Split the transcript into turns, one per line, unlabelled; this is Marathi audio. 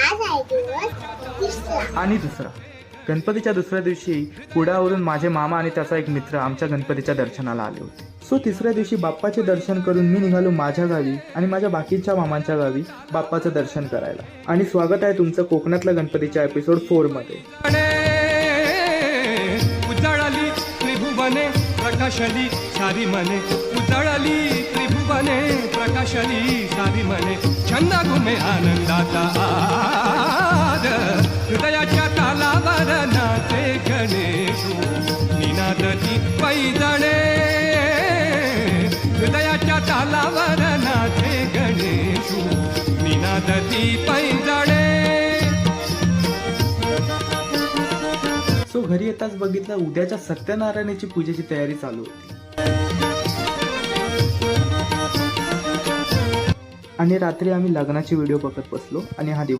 आज आहे दिवस तिसरा.
आणि दुसरा, गणपतीच्या दुसऱ्या दिवशी कुडावरून माझे मामा आणि त्याचा एक मित्र आमच्या गणपतीच्या दर्शनाला आले होते. सो तिसऱ्या दिवशी बाप्पाचे दर्शन करून मी निघालो माझ्या गावी आणि माझ्या बाकीच्या मामांच्या गावी बाप्पाचं दर्शन करायला. आणि स्वागत आहे तुमचं कोकणातल्या गणपतीच्या एपिसोड 4 मध्ये.
उजळली त्रिभुवने प्रकाशली सारी मने, उजळली त्रिभुवने प्रकाशली सारी मने, छंद घुमे आनंदाचा आद, हृदयाच्या तालावर नाचे गणेशू, निनादती पैजणे, हृदयाच्या तालावर नाचे गणेशू, निनादती पैजणे.
सो घरी येताच बघितलं उद्याच्या सत्यनारायणाची पूजेची तयारी चालू होती. आणि रात्री आम्ही लग्नाची व्हिडिओ बघत बसलो आणि हा दिवस